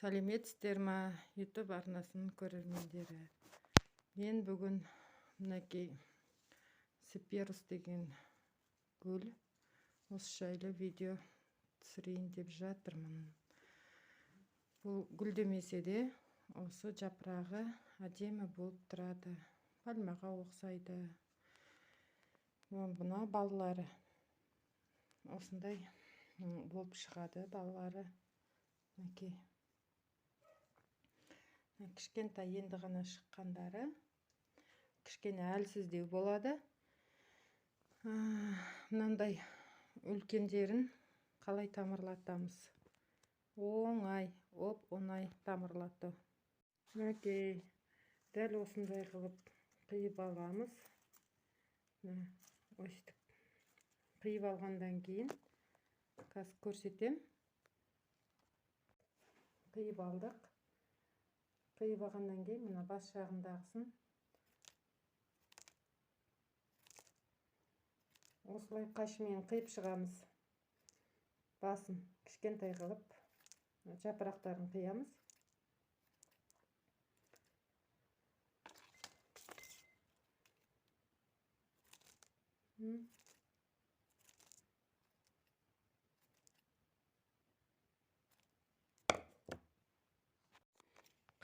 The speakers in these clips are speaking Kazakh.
Сәлеметсіздер ма, YouTube арнасының көрермендері. Мен бүгін мінекей Сиперус деген гүл осы жайлы видео түсірейін деп жатырмын. Бұл гүл демесе де осы жапырағы әдемі болып тұрады. Пальмаға ұқсайды. Бұна балалары осындай болып шығады, балалары. Мінекей. Кішкентай енді ғана шыққандары кішкене әлсіздеу болады. Мынандай үлкендерін қалай тамырлатамыз? Оңай, оңай тамырлату. Мінекей, дәл осындай қылып қиып аламыз. Өстіп қиып алғандан кейін қазір көрсетем. Қиып алдық. Қиып алғаннан кейін мына бас жағындағысын осылай қашымен қиып шығамыз. Басын кішкентай қылып жапырақтарын қиямыз.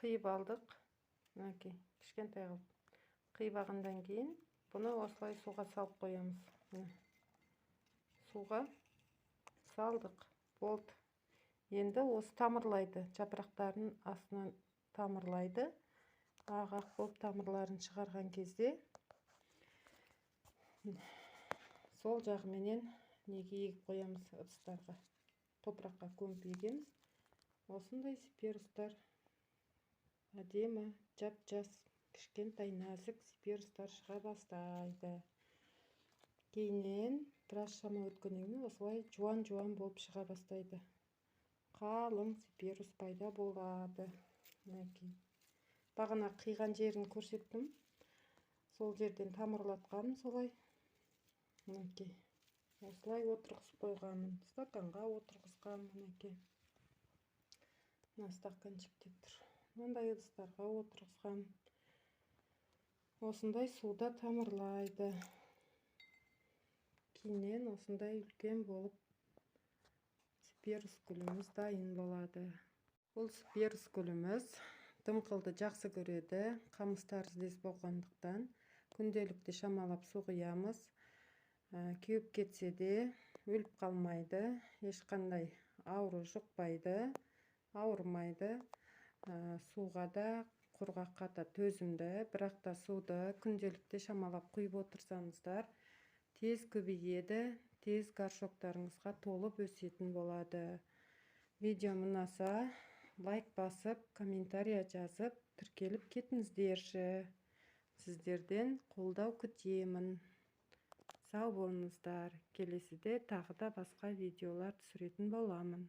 Қиып алдық. Мінекей, кішкентай қылып қиып алғандан кейін бұны осылай суға салып қоямыз. Суға салдық. Болды. Енді осы тамырлайды. Жапырақтарын астынан тамырлайды. Ағақ болып тамырларын шығарған кезде сол жағыменен неге егіп қоямыз ыдыстарға. Топыраққа көміп егеміз. Осындай сиперустар әдемі, жап-жас, кішкентай нәзік сиперустар шыға бастайды. Кейіннен біраз шама өткеннен кейін осылай жуан-жуан болып шыға бастайды. Қалың сиперус пайда болады. Бағана қиған жерін көрсеттім. Сол жерден тамырлатқанмын солай. Осылай отырғызып қойғанмын. Стаканға отырғызғанмын. Мына стаканчик деп тұр. Мындай ыдыстарға отырғызған. Осындай суда тамырлайды. Кейіннен осындай үлкен болып сиперус гүліміз дайын болады. Бұл сиперус гүліміз дымқылды жақсы көреді. Қамыс тәріздес болғандықтан күнделікті шамалап су құямыз. Кеуіп кетсе де өліп қалмайды. Ешқандай ауру жұқпайды, ауырмайды. Суға да, құрғаққа да төзімді, бірақ та суды күнделікті шамалап құйып отырсаңыздар, тез көбейеді, тез горшоктарыңызға толып өсетін болады. Видеом ұнаса, лайк басып, комментария жазып, тіркеліп кетіңіздерші. Сіздерден қолдау күтемін. Сау болыңыздар. Келесіде тағы да басқа видеолар түсіретін боламын.